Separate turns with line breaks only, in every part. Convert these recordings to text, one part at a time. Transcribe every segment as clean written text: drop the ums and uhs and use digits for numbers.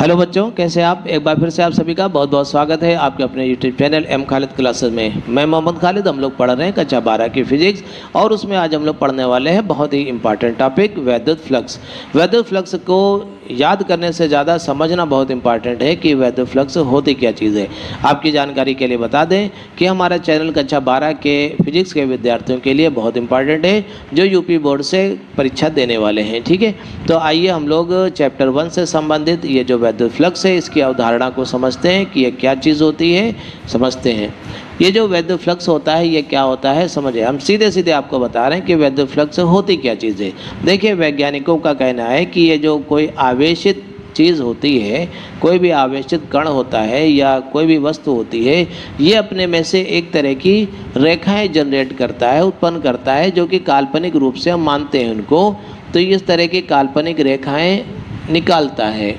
Hello बच्चों, कैसे आप? एक बार फिर से आप सभी का बहुत बहुत स्वागत है आपके अपने YouTube channel M Khalid classes में। मैं मोहम्मद खालिद। हम लोग पढ़ रहे हैं कक्षा 12 की फिजिक्स और उसमें आज हम लोग पढ़ने वाले हैं बहुत ही इंपॉर्टेंट टॉपिक वैद्युत फ्लक्स। वैद्युत फ्लक्स को याद करने से ज़्यादा समझना बहुत इंपॉर्टेंट है कि वैद्युत फ्लक्स होती क्या चीज़ है। आपकी जानकारी के लिए बता दें कि हमारा चैनल कक्षा 12 के फिजिक्स के विद्यार्थियों के लिए बहुत इंपॉर्टेंट है जो यूपी बोर्ड से परीक्षा देने वाले हैं। ठीक है, तो आइए हम लोग चैप्टर 1 से संबंधित ये जो वैद्युत फ्लक्स है इसकी अवधारणा को समझते हैं कि ये क्या चीज़ होती है। समझते हैं ये जो वैद्युत फ्लक्स होता है ये क्या होता है, समझे। हम सीधे सीधे आपको बता रहे हैं कि वैद्युत फ्लक्स होती क्या चीज़ है। देखिए, वैज्ञानिकों का कहना है कि ये जो कोई आवेशित चीज़ होती है, कोई भी आवेशित कण होता है या कोई भी वस्तु होती है, ये अपने में से एक तरह की रेखाएं जनरेट करता है, उत्पन्न करता है, जो कि काल्पनिक रूप से हम मानते हैं उनको। तो इस तरह की काल्पनिक रेखाएं निकालता है।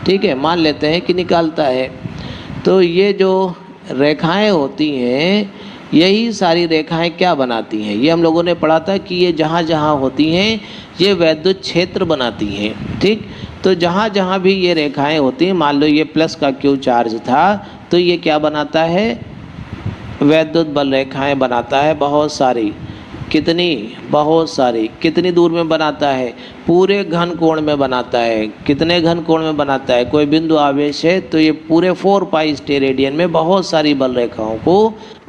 ठीक है, मान लेते हैं कि निकालता है। तो ये जो रेखाएं होती हैं, यही सारी रेखाएं क्या बनाती हैं, ये हम लोगों ने पढ़ा था कि ये जहाँ जहाँ होती हैं ये वैद्युत क्षेत्र बनाती हैं। ठीक, तो जहाँ जहाँ भी ये रेखाएं होती हैं, मान लो ये प्लस का क्यू चार्ज था, तो ये क्या बनाता है, वैद्युत बल रेखाएं बनाता है बहुत सारी। कितनी? बहुत सारी। कितनी दूर में बनाता है? पूरे घन कोण में बनाता है। कितने घन कोण में बनाता है? कोई बिंदु आवेश है तो ये पूरे 4 पाई स्टेरेडियन में बहुत सारी बल रेखाओं को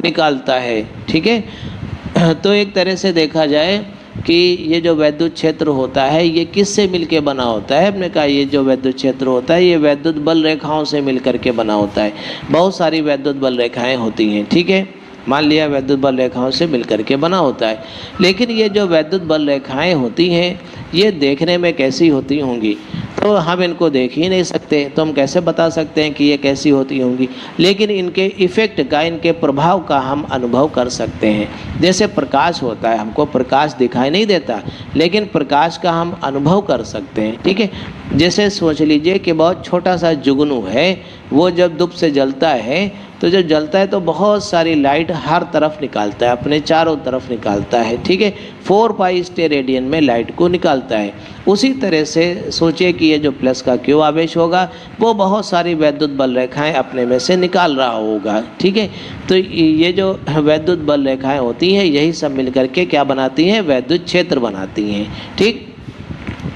निकालता है। ठीक है, तो एक तरह से देखा जाए कि ये जो वैद्युत क्षेत्र होता है ये किससे मिलके बना होता है। हमने कहा ये जो वैद्युत क्षेत्र होता है ये वैद्युत बल रेखाओं से मिलकर के बना होता है। बहुत सारी वैद्युत बल रेखाएं होती हैं। ठीक है, मान लिया वैद्युत बल रेखाओं से मिलकर के बना होता है। लेकिन ये जो वैद्युत बल रेखाएं होती हैं ये देखने में कैसी होती होंगी, तो हम इनको देख ही नहीं सकते, तो हम कैसे बता सकते हैं कि ये कैसी होती होंगी। लेकिन इनके इफ़ेक्ट का, इनके प्रभाव का हम अनुभव कर सकते हैं। जैसे प्रकाश होता है, हमको प्रकाश दिखाई नहीं देता लेकिन प्रकाश का हम अनुभव कर सकते हैं। ठीक है, जैसे सोच लीजिए कि बहुत छोटा सा जुगनू है, वो जब धूप से जलता है तो जब जलता है तो बहुत सारी लाइट हर तरफ निकालता है, अपने चारों तरफ निकालता है। ठीक है, 4 पाई स्टेरेडियन में लाइट को निकालता है। उसी तरह से सोचिए कि ये जो प्लस का क्यू आवेश होगा वो बहुत सारी वैद्युत बल रेखाएं अपने में से निकाल रहा होगा। ठीक है, तो ये जो वैद्युत बल रेखाएं होती हैं यही सब मिलकर के क्या बनाती हैं, वैद्युत क्षेत्र बनाती हैं। ठीक,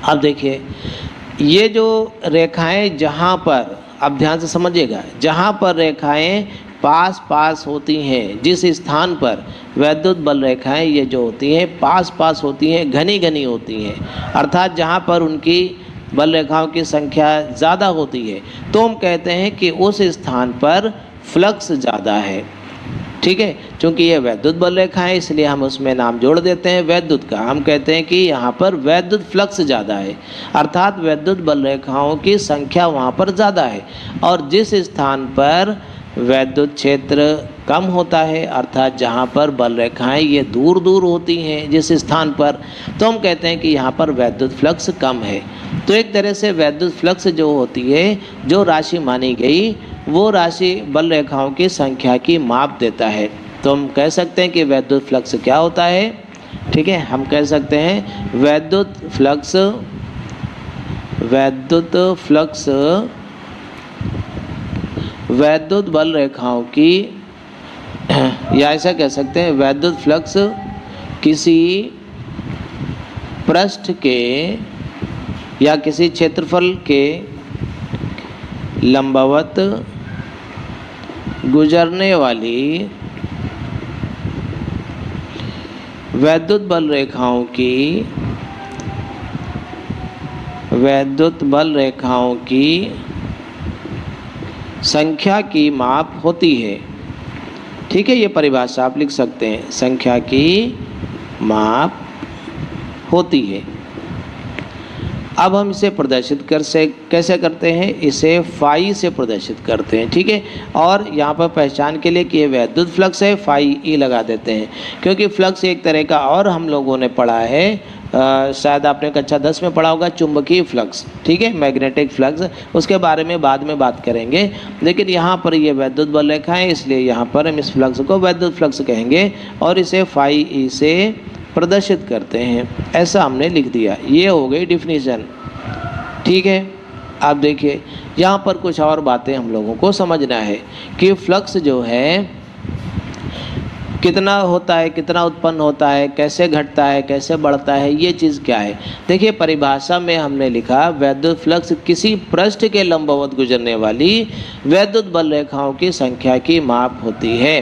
अब देखिए ये जो रेखाएं जहाँ पर, अब ध्यान से समझिएगा, जहाँ पर रेखाएं पास पास होती हैं, जिस स्थान पर वैद्युत बल रेखाएं ये जो होती हैं पास पास होती हैं, घनी घनी होती हैं, अर्थात जहाँ पर उनकी बल रेखाओं की संख्या ज़्यादा होती है, तो हम कहते हैं कि उस स्थान पर फ्लक्स ज़्यादा है। ठीक है, क्योंकि ये वैद्युत बल रेखा है इसलिए हम उसमें नाम जोड़ देते हैं वैद्युत का। हम कहते हैं कि यहाँ पर वैद्युत फ्लक्स ज़्यादा है, अर्थात वैद्युत बल रेखाओं की संख्या वहाँ पर ज़्यादा है। और जिस स्थान पर वैद्युत क्षेत्र कम होता है, अर्थात जहाँ पर बल रेखाएं ये दूर दूर होती हैं जिस स्थान पर, तो हम कहते हैं कि यहाँ पर वैद्युत फ्लक्स कम है। तो एक तरह से वैद्युत फ्लक्स जो होती है, जो राशि मानी गई, वो राशि बल रेखाओं की संख्या की माप देता है। तो हम कह सकते हैं कि वैद्युत फ्लक्स क्या होता है। ठीक है, हम कह सकते हैं वैद्युत फ्लक्स वैद्युत बल रेखाओं की, या ऐसा कह सकते हैं वैद्युत फ्लक्स किसी पृष्ठ के या किसी क्षेत्रफल के लंबवत गुजरने वाली वैद्युत बल रेखाओं की संख्या की माप होती है। ठीक है, ये परिभाषा आप लिख सकते हैं, संख्या की माप होती है। अब हम इसे प्रदर्शित कैसे करते हैं, इसे फाई से प्रदर्शित करते हैं। ठीक है, और यहाँ पर पहचान के लिए कि ये वैद्युत फ्लक्स है, फाई ई लगा देते हैं, क्योंकि फ्लक्स एक तरह का और हम लोगों ने पढ़ा है, शायद आपने कक्षा 10 में पढ़ा होगा, चुंबकीय फ्लक्स। ठीक है, मैग्नेटिक फ्लक्स, उसके बारे में बाद में बात करेंगे। लेकिन यहाँ पर ये वैद्युत बल रेखा है इसलिए यहाँ पर हम इस फ्लक्स को वैद्युत फ्लक्स कहेंगे और इसे फाई ई से प्रदर्शित करते हैं। ऐसा हमने लिख दिया, ये हो गई डिफिनीशन। ठीक है, आप देखिए यहाँ पर कुछ और बातें हम लोगों को समझना है कि फ्लक्स जो है कितना होता है, कितना उत्पन्न होता है, कैसे घटता है, कैसे बढ़ता है, ये चीज़ क्या है। देखिए परिभाषा में हमने लिखा वैद्युत फ्लक्स किसी पृष्ठ के लंबवत गुजरने वाली वैद्युत बल रेखाओं की संख्या की माप होती है।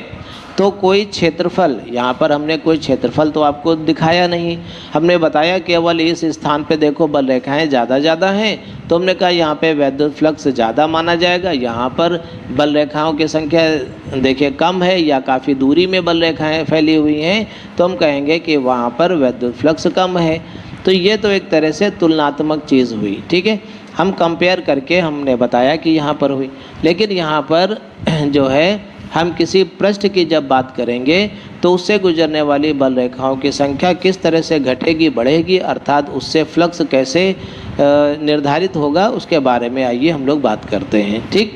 तो कोई क्षेत्रफल, यहाँ पर हमने कोई क्षेत्रफल तो आपको दिखाया नहीं, हमने बताया केवल इस स्थान पे देखो बल रेखाएं ज़्यादा हैं, तो हमने कहा यहाँ पे वैद्युत फ्लक्स ज़्यादा माना जाएगा, यहाँ पर बल रेखाओं की संख्या देखिए कम है या काफ़ी दूरी में बल रेखाएं फैली हुई हैं, तो हम कहेंगे कि वहाँ पर वैद्युत फ्लक्स कम है। तो ये तो एक तरह से तुलनात्मक चीज़ हुई, ठीक है, हम कंपेयर करके हमने बताया कि यहाँ पर हुई। लेकिन यहाँ पर जो है हम किसी पृष्ठ की जब बात करेंगे तो उससे गुजरने वाली बल रेखाओं की संख्या किस तरह से घटेगी बढ़ेगी, अर्थात उससे फ्लक्स कैसे निर्धारित होगा, उसके बारे में आइए हम लोग बात करते हैं। ठीक,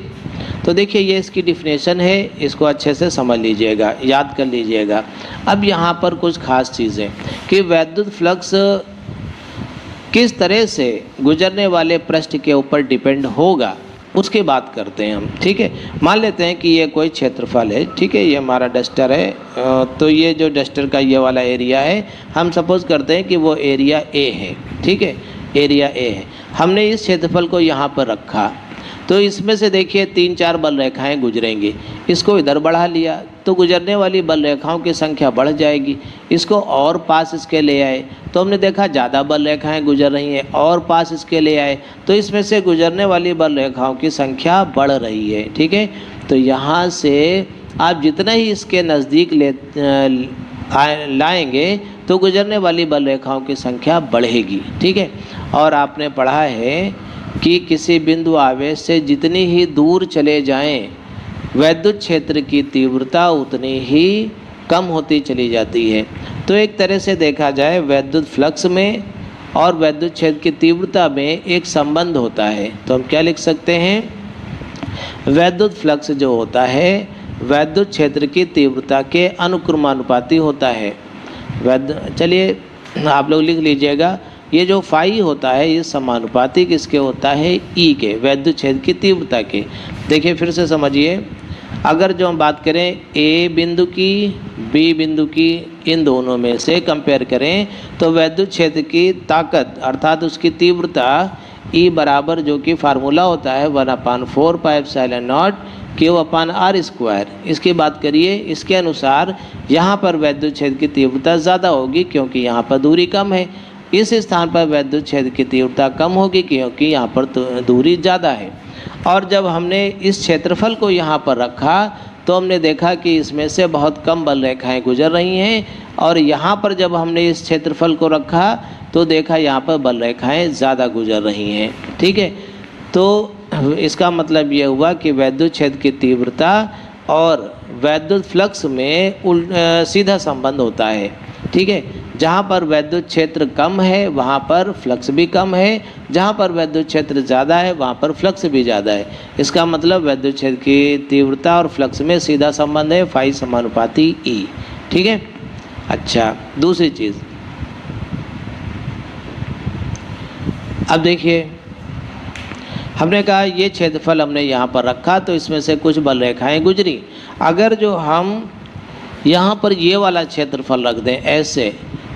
तो देखिए ये इसकी डिफिनेशन है, इसको अच्छे से समझ लीजिएगा, याद कर लीजिएगा। अब यहाँ पर कुछ खास चीज़ें कि वैद्युत फ्लक्स किस तरह से गुजरने वाले पृष्ठ के ऊपर डिपेंड होगा उसकी बात करते हैं हम। ठीक है, मान लेते हैं कि ये कोई क्षेत्रफल है, ठीक है, ये हमारा डस्टर है, तो ये जो डस्टर का ये वाला एरिया है, हम सपोज करते हैं कि वो एरिया ए है, ठीक है, एरिया ए है। हमने इस क्षेत्रफल को यहाँ पर रखा, तो इसमें से देखिए 3-4 बल रेखाएं गुजरेंगी, इसको इधर बढ़ा लिया तो गुजरने वाली बल रेखाओं की संख्या बढ़ जाएगी। इसको और पास इसके ले आए तो हमने देखा ज़्यादा बल रेखाएं गुजर रही हैं, और पास इसके ले आए तो इसमें से गुजरने वाली बल रेखाओं की संख्या बढ़ रही है। ठीक है, तो यहाँ से आप जितना ही इसके नज़दीक लाएंगे तो गुजरने वाली बल रेखाओं की संख्या बढ़ेगी। ठीक है, और आपने पढ़ा है कि किसी बिंदु आवेश से जितनी ही दूर चले जाएं, वैद्युत क्षेत्र की तीव्रता उतनी ही कम होती चली जाती है। तो एक तरह से देखा जाए वैद्युत फ्लक्स में और वैद्युत क्षेत्र की तीव्रता में एक संबंध होता है। तो हम क्या लिख सकते हैं, वैद्युत फ्लक्स जो होता है वैद्युत क्षेत्र की तीव्रता के अनुक्रमानुपाती होता है। चलिए आप लोग लिख लीजिएगा, ये जो फाई होता है ये समानुपाती किसके होता है, ई के, वैद्युत क्षेत्र की तीव्रता के। देखिए फिर से समझिए, अगर जो हम बात करें ए बिंदु की, बी बिंदु की, इन दोनों में से कंपेयर करें तो वैद्युत क्षेत्र की ताकत अर्थात उसकी तीव्रता ई बराबर जो कि फार्मूला होता है 1/4 पाई एप्सिलॉन नॉट Q/r²। इसकी बात करिए, इसके अनुसार यहाँ पर वैद्युत क्षेत्र की तीव्रता ज़्यादा होगी क्योंकि यहाँ पर दूरी कम है, इस स्थान पर वैद्युत क्षेत्र की तीव्रता कम होगी क्योंकि यहाँ पर दूरी ज़्यादा है। और जब हमने इस क्षेत्रफल को यहाँ पर रखा तो हमने देखा कि इसमें से बहुत कम बल रेखाएं गुजर रही हैं, और यहाँ पर जब हमने इस क्षेत्रफल को रखा तो देखा यहाँ पर बल रेखाएं ज़्यादा गुजर रही हैं। ठीक है, तो इसका मतलब ये हुआ कि वैद्युत क्षेत्र की तीव्रता और वैद्युत फ्लक्स में सीधा संबंध होता है। ठीक है, जहाँ पर वैद्युत क्षेत्र कम है वहाँ पर फ्लक्स भी कम है, जहाँ पर वैद्युत क्षेत्र ज़्यादा है वहाँ पर फ्लक्स भी ज़्यादा है। इसका मतलब वैद्युत क्षेत्र की तीव्रता और फ्लक्स में सीधा संबंध है, फाई समानुपाती ई। ठीक है, अच्छा दूसरी चीज़, अब देखिए हमने कहा ये क्षेत्रफल हमने यहाँ पर रखा तो इसमें से कुछ बल रेखाएं गुजरी। अगर जो हम यहाँ पर ये वाला क्षेत्रफल रख दें, ऐसे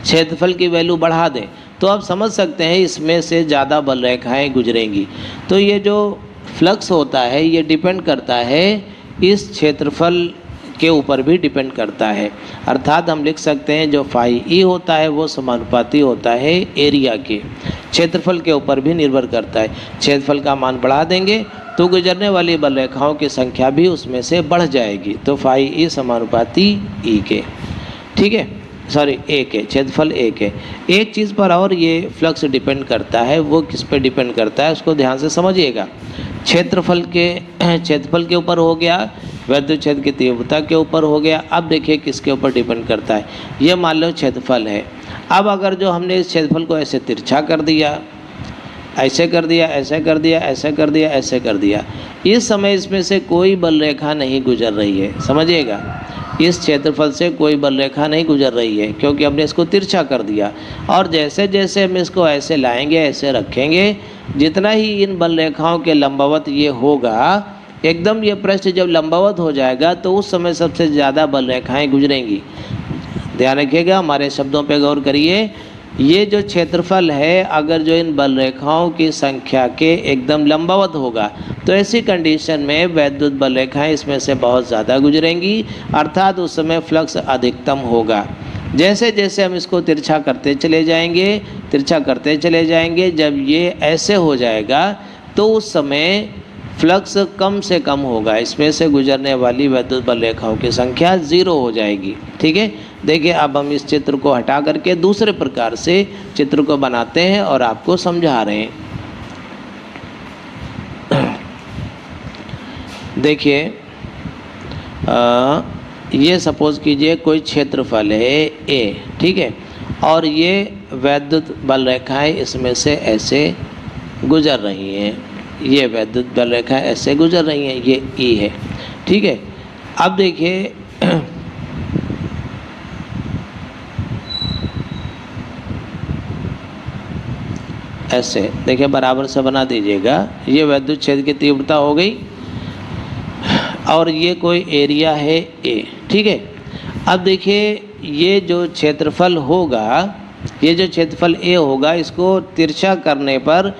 क्षेत्रफल की वैल्यू बढ़ा दें, तो आप समझ सकते हैं इसमें से ज़्यादा बल रेखाएं गुजरेंगी। तो ये जो फ्लक्स होता है ये डिपेंड करता है इस क्षेत्रफल के ऊपर भी डिपेंड करता है, अर्थात हम लिख सकते हैं जो फाई ई होता है वो समानुपाती होता है एरिया के, क्षेत्रफल के ऊपर भी निर्भर करता है। क्षेत्रफल का मान बढ़ा देंगे तो गुजरने वाली बल रेखाओं की संख्या भी उसमें से बढ़ जाएगी, तो फाई ई समानुपाती ई के। ठीक है, सॉरी ए के, क्षेत्रफल ए के। एक चीज़ पर और ये फ्लक्स डिपेंड करता है, वो किस पे डिपेंड करता है उसको ध्यान से समझिएगा। क्षेत्रफल के ऊपर हो गया, वैद्युत क्षेत्र की तीव्रता के ऊपर हो गया। अब देखिए किसके ऊपर डिपेंड करता है, ये मान लो क्षेत्रफल है। अब अगर जो हमने इस क्षेत्रफल को ऐसे तिरछा कर दिया, ऐसे कर दिया, ऐसे कर दिया, ऐसे कर दिया, ऐसे कर दिया, इस समय इसमें से कोई बल रेखा नहीं गुजर रही है, समझिएगा। इस क्षेत्रफल से कोई बल रेखा नहीं गुजर रही है, क्योंकि हमने इसको तिरछा कर दिया। और जैसे जैसे हम इसको ऐसे लाएंगे, ऐसे रखेंगे, जितना ही इन बल रेखाओं के लंबवत ये होगा, एकदम ये पृष्ठ जब लंबवत हो जाएगा तो उस समय सबसे ज़्यादा बल रेखाएं गुजरेंगी। ध्यान रखिएगा, हमारे शब्दों पे गौर करिए। ये जो क्षेत्रफल है, अगर जो इन बल रेखाओं की संख्या के एकदम लंबवत होगा तो ऐसी कंडीशन में वैद्युत बल रेखाएं इसमें से बहुत ज़्यादा गुजरेंगी, अर्थात उस समय फ्लक्स अधिकतम होगा। जैसे जैसे हम इसको तिरछा करते चले जाएंगे, तिरछा करते चले जाएंगे, जब ये ऐसे हो जाएगा तो उस समय फ्लक्स कम से कम होगा, इसमें से गुजरने वाली वैद्युत बल रेखाओं की संख्या 0 हो जाएगी। ठीक है, देखिए अब हम इस चित्र को हटा करके दूसरे प्रकार से चित्र को बनाते हैं और आपको समझा रहे हैं। देखिए, ये सपोज कीजिए कोई क्षेत्रफल है ए, ठीक है, और ये वैद्युत बल रेखाएं इसमें से ऐसे गुजर रही हैं, ये वैद्युत बल रेखा ऐसे गुजर रही हैं, ये ई है। ठीक है, अब देखिए ऐसे देखिए बराबर से बना दीजिएगा। ये वैद्युत क्षेत्र की तीव्रता हो गई और ये कोई एरिया है ए। ठीक है, अब देखिए ये जो क्षेत्रफल होगा, ये जो क्षेत्रफल ए होगा, इसको तिरछा करने पर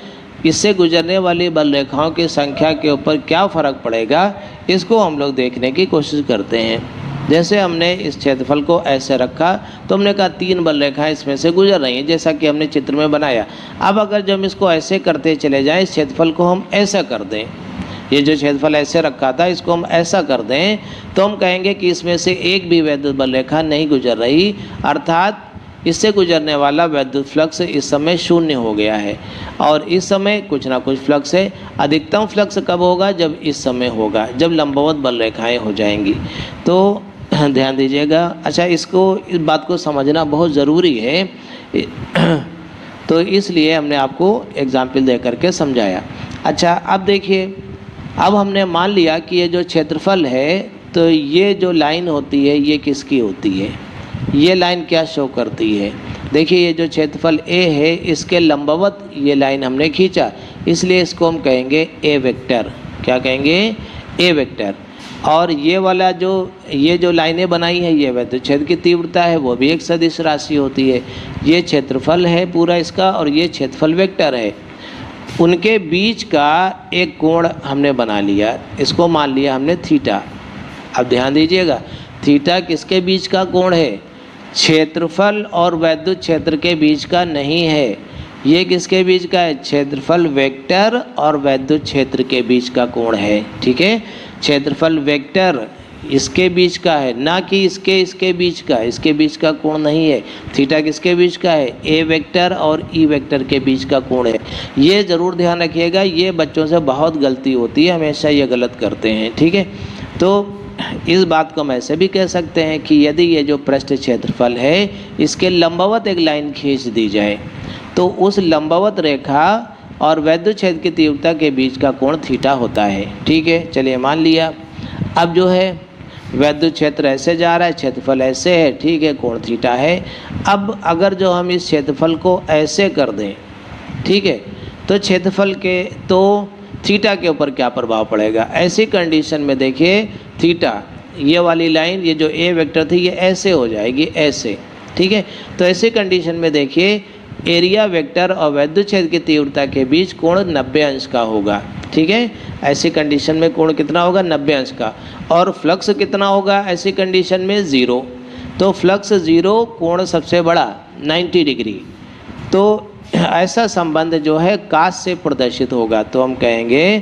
इससे गुजरने वाली बल रेखाओं की संख्या के ऊपर क्या फ़र्क पड़ेगा, इसको हम लोग देखने की कोशिश करते हैं। जैसे हमने इस क्षेत्रफल को ऐसे रखा तो हमने कहा 3 बल रेखाएं इसमें से गुजर रही हैं, जैसा कि हमने चित्र में बनाया। अब अगर जब हम इसको ऐसे करते चले जाएं, इस क्षेत्रफल को हम ऐसा कर दें, ये जो क्षेत्रफल ऐसे रखा था इसको हम ऐसा कर दें, तो हम कहेंगे कि इसमें से एक भी वैद्युत बल रेखा नहीं गुजर रही, अर्थात इससे गुजरने वाला वैद्युत फ्लक्स इस समय 0 हो गया है। और इस समय कुछ ना कुछ फ्लक्स है। अधिकतम फ्लक्स कब होगा? जब इस समय होगा, जब लंबवत बल रेखाएं हो जाएंगी। तो ध्यान दीजिएगा। अच्छा, इस बात को समझना बहुत ज़रूरी है, तो इसलिए हमने आपको एग्जाम्पल दे करके समझाया। अच्छा, अब देखिए, अब हमने मान लिया कि ये जो क्षेत्रफल है, तो ये जो लाइन होती है ये किसकी होती है? ये लाइन क्या शो करती है? देखिए, ये जो क्षेत्रफल ए है, इसके लंबवत ये लाइन हमने खींचा, इसलिए इसको हम कहेंगे ए वेक्टर। क्या कहेंगे? ए वेक्टर। और ये वाला ये जो लाइनें बनाई हैं, ये वैद्युत क्षेत्र की तीव्रता है, वो भी एक सदिश राशि होती है। ये क्षेत्रफल है पूरा इसका, और ये क्षेत्रफल वेक्टर है। उनके बीच का एक कोण हमने बना लिया, इसको मान लिया हमने थीटा। अब ध्यान दीजिएगा, थीटा किसके बीच का कोण है? क्षेत्रफल और वैद्युत क्षेत्र के बीच का नहीं है। ये किसके बीच का है? क्षेत्रफल वेक्टर और वैद्युत क्षेत्र के बीच का कोण है। ठीक है, क्षेत्रफल वेक्टर इसके बीच का है, ना कि इसके बीच का। इसके बीच का कोण नहीं है। थीटा किसके बीच का है? ए वेक्टर और ई वेक्टर के बीच का कोण है। ये ज़रूर ध्यान रखिएगा, ये बच्चों से बहुत गलती होती है, हमेशा ये गलत करते हैं। ठीक है, तो इस बात को हम ऐसे भी कह सकते हैं कि यदि ये जो पृष्ठ क्षेत्रफल है, इसके लंबवत एक लाइन खींच दी जाए, तो उस लंबवत रेखा और वैद्युत क्षेत्र की तीव्रता के बीच का कोण थीटा होता है। ठीक है, चलिए मान लिया। अब जो है वैद्युत क्षेत्र ऐसे जा रहा है, क्षेत्रफल ऐसे है, ठीक है, कोण थीटा है। अब अगर जो हम इस क्षेत्रफल को ऐसे कर दें, ठीक है, तो क्षेत्रफल के तो थीटा के ऊपर क्या प्रभाव पड़ेगा? ऐसी कंडीशन में देखिए, थीटा ये वाली लाइन, ये जो ए वेक्टर थी, ये ऐसे हो जाएगी, ऐसे। ठीक है, तो ऐसी कंडीशन में देखिए, एरिया वेक्टर और वैद्युत क्षेत्र की तीव्रता के बीच कोण 90 अंश का होगा। ठीक है, ऐसी कंडीशन में कोण कितना होगा? 90 अंश का। और फ्लक्स कितना होगा ऐसी कंडीशन में? 0। तो फ्लक्स 0, कोण सबसे बड़ा 90 डिग्री। तो ऐसा संबंध जो है कास से प्रदर्शित होगा, तो हम कहेंगे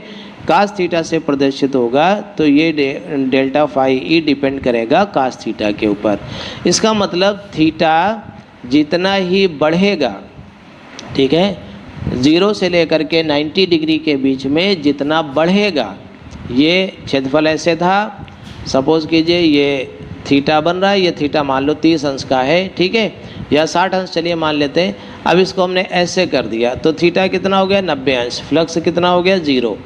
कास थीटा से प्रदर्शित होगा, तो ये डेल्टा फाई ई डिपेंड करेगा कास थीटा के ऊपर। इसका मतलब थीटा जितना ही बढ़ेगा, ठीक है, 0 से लेकर के 90 डिग्री के बीच में जितना बढ़ेगा, ये क्षेत्रफल ऐसे था, सपोज कीजिए ये थीटा बन रहा है, ये थीटा मान लो 30 अंश का है, ठीक है, या 60 अंश, चलिए मान लेते हैं। अब इसको हमने ऐसे कर दिया, तो थीटा कितना हो गया? 90 अंश। फ्लक्स कितना हो गया? 0।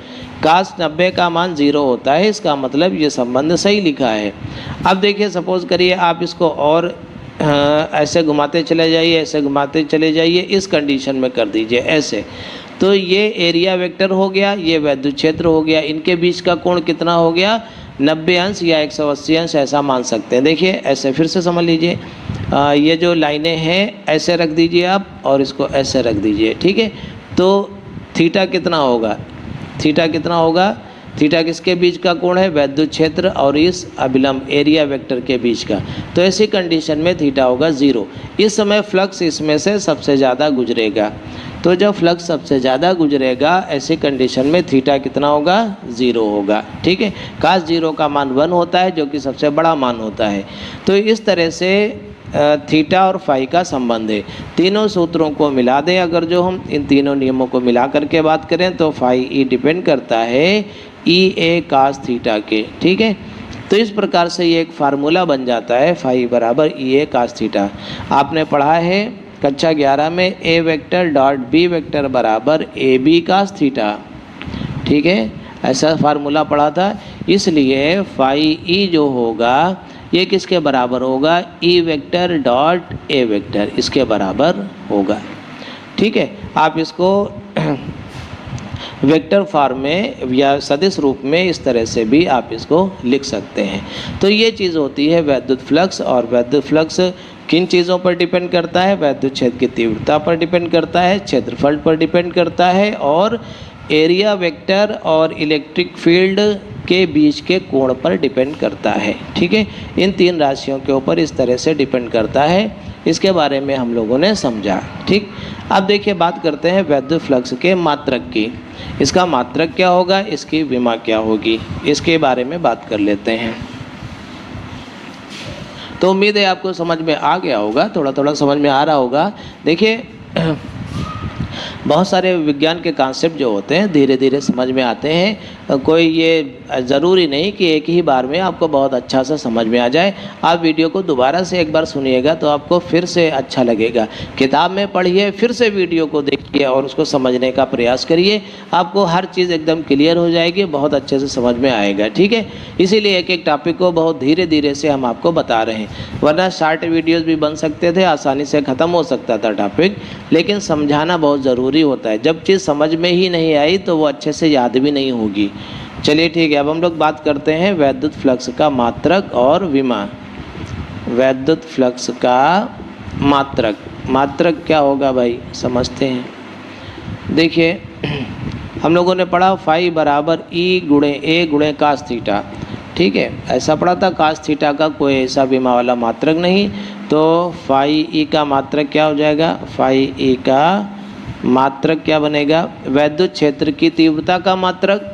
काश 90 का मान 0 होता है, इसका मतलब ये संबंध सही लिखा है। अब देखिए सपोज करिए आप इसको और ऐसे घुमाते चले जाइए, ऐसे घुमाते चले जाइए, इस कंडीशन में कर दीजिए ऐसे, तो ये एरिया वेक्टर हो गया, ये वैद्युत क्षेत्र हो गया, इनके बीच का कोण कितना हो गया 90 अंश या 180 अंश ऐसा मान सकते हैं। देखिए ऐसे फिर से समझ लीजिए, ये जो लाइनें हैं ऐसे रख दीजिए आप और इसको ऐसे रख दीजिए, ठीक है। तो थीटा कितना होगा, थीटा कितना होगा, थीटा किसके बीच का कोण है, वैद्युत क्षेत्र और इस अभिलंब एरिया वेक्टर के बीच का। तो ऐसी कंडीशन में थीटा होगा 0। इस समय फ्लक्स इसमें से सबसे ज़्यादा गुजरेगा, तो जब फ्लक्स सबसे ज़्यादा गुजरेगा ऐसी कंडीशन में थीटा कितना होगा 0 होगा, ठीक है। काश 0 का मान 1 होता है जो कि सबसे बड़ा मान होता है। तो इस तरह से थीटा और फाई का संबंध है। तीनों सूत्रों को मिला दें अगर जो हम इन तीनों नियमों को मिला करके बात करें तो फाई ई डिपेंड करता है ई ए कास थीटा के, ठीक है। तो इस प्रकार से ये एक फार्मूला बन जाता है फाई बराबर ई ए कास थीटा। आपने पढ़ा है कक्षा 11 में ए वेक्टर डॉट बी वेक्टर बराबर ए बी कास थीटा, ठीक है, ऐसा फार्मूला पढ़ा था। इसलिए फाई ई जो होगा ये किसके बराबर होगा, E vector dot A vector, इसके बराबर होगा, ठीक है। आप इसको वेक्टर फॉर्म में या सदिश रूप में इस तरह से भी आप इसको लिख सकते हैं। तो ये चीज़ होती है वैद्युत फ्लक्स। और वैद्युत फ्लक्स किन चीज़ों पर डिपेंड करता है, वैद्युत क्षेत्र की तीव्रता पर डिपेंड करता है, क्षेत्रफल पर डिपेंड करता है और एरिया वेक्टर और इलेक्ट्रिक फील्ड के बीच के कोण पर डिपेंड करता है, ठीक है। इन तीन राशियों के ऊपर इस तरह से डिपेंड करता है। इसके बारे में हम लोगों ने समझा, ठीक। अब देखिए बात करते हैं वैद्युत फ्लक्स के मात्रक की। इसका मात्रक क्या होगा, इसकी विमा क्या होगी, इसके बारे में बात कर लेते हैं। तो उम्मीद है आपको समझ में आ गया होगा, थोड़ा थोड़ा समझ में आ रहा होगा। देखिए बहुत सारे विज्ञान के कॉन्सेप्ट जो होते हैं धीरे धीरे समझ में आते हैं। कोई ये ज़रूरी नहीं कि एक ही बार में आपको बहुत अच्छा सा समझ में आ जाए। आप वीडियो को दोबारा से एक बार सुनिएगा तो आपको फिर से अच्छा लगेगा। किताब में पढ़िए, फिर से वीडियो को देखिए और उसको समझने का प्रयास करिए। आपको हर चीज़ एकदम क्लियर हो जाएगी, बहुत अच्छे से समझ में आएगा, ठीक है। इसीलिए एक एक टॉपिक को बहुत धीरे धीरे से हम आपको बता रहे हैं, वरना शॉर्ट वीडियोज़ भी बन सकते थे, आसानी से ख़त्म हो सकता था टॉपिक, लेकिन समझाना बहुत ज़रूरी होता है। जब चीज़ समझ में ही नहीं आई तो वो अच्छे से याद भी नहीं होगी। चलिए ठीक है, अब हम लोग बात करते हैं वैद्युत फ्लक्स का मात्रक और विमा। वैद्युत फ्लक्स का मात्रक, मात्रक क्या होगा भाई समझते हैं। देखिए हम लोगों ने पढ़ा फाई बराबर ई गुणे ए गुणे कास थीटा, ठीक है, ऐसा पढ़ा था। कास थीटा का कोई ऐसा विमा वाला मात्रक नहीं, तो फाई ई का मात्रक क्या हो जाएगा, फाई ई का मात्रक क्या बनेगा, वैद्युत क्षेत्र की तीव्रता का मात्रक,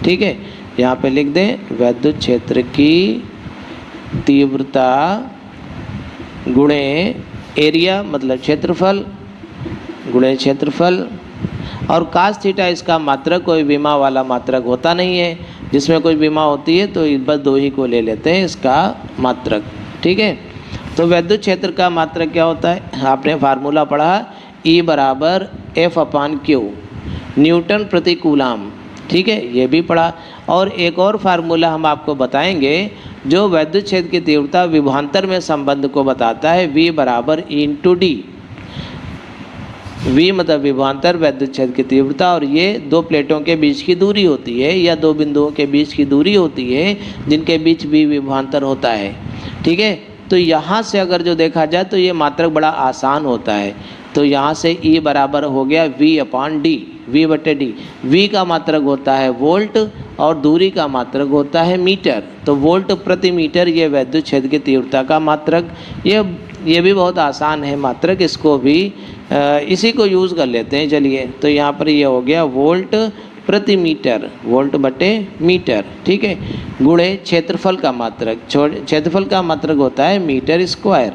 ठीक है। यहाँ पे लिख दें वैद्युत क्षेत्र की तीव्रता गुणे एरिया मतलब क्षेत्रफल गुणे क्षेत्रफल, और कास थीटा इसका मात्रक कोई विमा वाला मात्रक होता नहीं है। जिसमें कोई विमा होती है तो बस दो ही को ले लेते हैं इसका मात्रक, ठीक है। तो वैद्युत क्षेत्र का मात्रक क्या होता है, आपने फार्मूला पढ़ा E बराबर एफ अपान क्यू न्यूटन प्रति कूलाम, ठीक है, ये भी पढ़ा। और एक और फार्मूला हम आपको बताएंगे जो वैद्युत क्षेत्र की तीव्रता विभवांतर में संबंध को बताता है, V बराबर E इंटू डी। V मतलब विभवांतर वैद्युत क्षेत्र की तीव्रता, और ये दो प्लेटों के बीच की दूरी होती है या दो बिंदुओं के बीच की दूरी होती है जिनके बीच V विभवांतर होता है, ठीक है। तो यहाँ से अगर जो देखा जाए तो ये मात्रक बड़ा आसान होता है। तो यहाँ से E बराबर हो गया V अपान डी, V बटे डी। V का मात्रक होता है वोल्ट और दूरी का मात्रक होता है मीटर। तो वोल्ट प्रति मीटर ये वैद्युत क्षेत्र की तीव्रता का मात्रक। ये भी बहुत आसान है मात्रक, इसको भी इसी को यूज़ कर लेते हैं। चलिए तो यहाँ पर ये हो गया वोल्ट प्रति मीटर, वोल्ट बटे मीटर, ठीक है, गुणे क्षेत्रफल का मात्रक। क्षेत्रफल का मात्रक होता है मीटर स्क्वायर,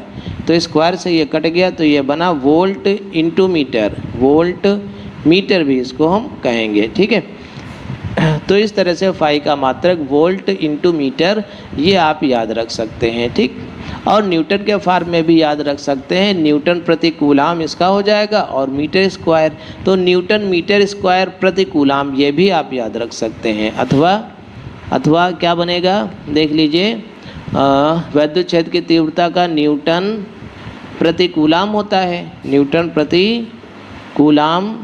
तो स्क्वायर से ये कट गया तो ये बना volt into meter, volt meter भी इसको हम कहेंगे, ठीक है। तो इस तरह से फाई का मात्रक वोल्ट इंटू मीटर, ये आप याद रख सकते हैं, ठीक। और न्यूटन के फॉर्म में भी याद रख सकते हैं, न्यूटन प्रति कूलाम इसका हो जाएगा और मीटर स्क्वायर, तो न्यूटन मीटर स्क्वायर प्रति कूलाम ये भी आप याद रख सकते हैं। अथवा क्या बनेगा देख लीजिए, विद्युत क्षेत्र की तीव्रता का न्यूटन प्रति कूलाम होता है, न्यूटन प्रति कूलाम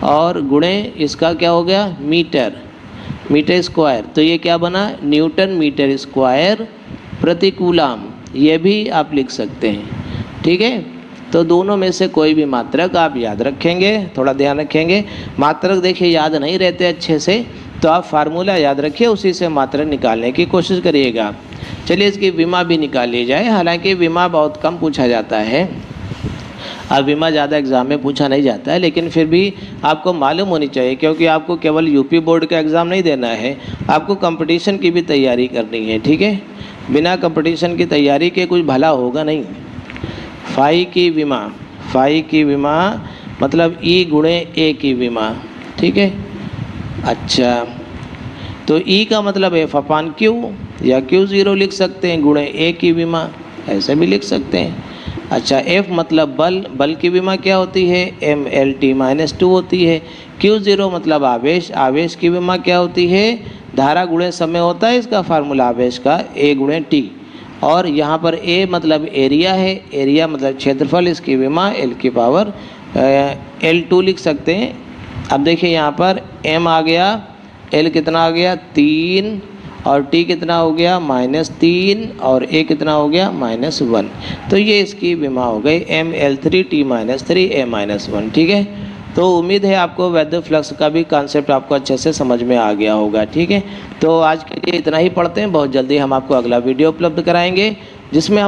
और गुणे इसका क्या हो गया मीटर स्क्वायर, तो ये क्या बना न्यूटन मीटर स्क्वायर प्रति कूलाम, ये भी आप लिख सकते हैं। ठीक है, तो दोनों में से कोई भी मात्रक आप याद रखेंगे, थोड़ा ध्यान रखेंगे। मात्रक देखिए याद नहीं रहते अच्छे से, तो आप फार्मूला याद रखिए, उसी से मात्रक निकालने की कोशिश करिएगा। चलिए इसकी विमा भी निकाल ली जाए, हालांकि विमा बहुत कम पूछा जाता है, अब विमा ज़्यादा एग्ज़ाम में पूछा नहीं जाता है, लेकिन फिर भी आपको मालूम होनी चाहिए, क्योंकि आपको केवल यूपी बोर्ड का एग्ज़ाम नहीं देना है, आपको कंपटीशन की भी तैयारी करनी है। ठीक है, बिना कंपटीशन की तैयारी के कुछ भला होगा नहीं। फाई की विमा मतलब ई गुणे ए की विमा। ठीक है, अच्छा तो ई का मतलब एफ अपान क्यू या Q0 लिख सकते हैं, गुणे ए की विमा ऐसे भी लिख सकते हैं। अच्छा एफ मतलब बल की विमा क्या होती है MLT-2 होती है। Q0 मतलब आवेश की विमा क्या होती है, धारा गुणे समय होता है इसका फार्मूला आवेश का, A गुणे T। और यहाँ पर A मतलब एरिया है, एरिया मतलब क्षेत्रफल, इसकी विमा L की पावर L2 लिख सकते हैं। अब देखिए यहाँ पर M आ गया, L कितना आ गया 3 और T कितना हो गया -3 और A कितना हो गया -1, तो ये इसकी विमा हो गई ML3T-3 A-1। ठीक है, तो उम्मीद है आपको विद्युत फ्लक्स का भी कॉन्सेप्ट आपको अच्छे से समझ में आ गया होगा। ठीक है, तो आज के लिए इतना ही पढ़ते हैं, बहुत जल्दी हम आपको अगला वीडियो उपलब्ध कराएंगे, जिसमें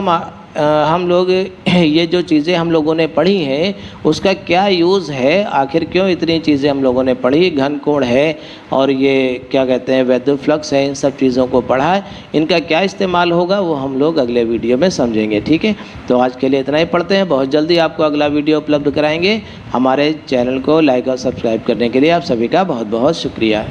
हम लोग ये जो चीज़ें हम लोगों ने पढ़ी हैं उसका क्या यूज़ है, आखिर क्यों इतनी चीज़ें हम लोगों ने पढ़ी, घन कोण है और ये क्या कहते हैं विद्युत फ्लक्स है, इन सब चीज़ों को पढ़ा है, इनका क्या इस्तेमाल होगा वो हम लोग अगले वीडियो में समझेंगे। ठीक है, तो आज के लिए इतना ही पढ़ते हैं, बहुत जल्दी आपको अगला वीडियो उपलब्ध कराएंगे। हमारे चैनल को लाइक और सब्सक्राइब करने के लिए आप सभी का बहुत बहुत शुक्रिया।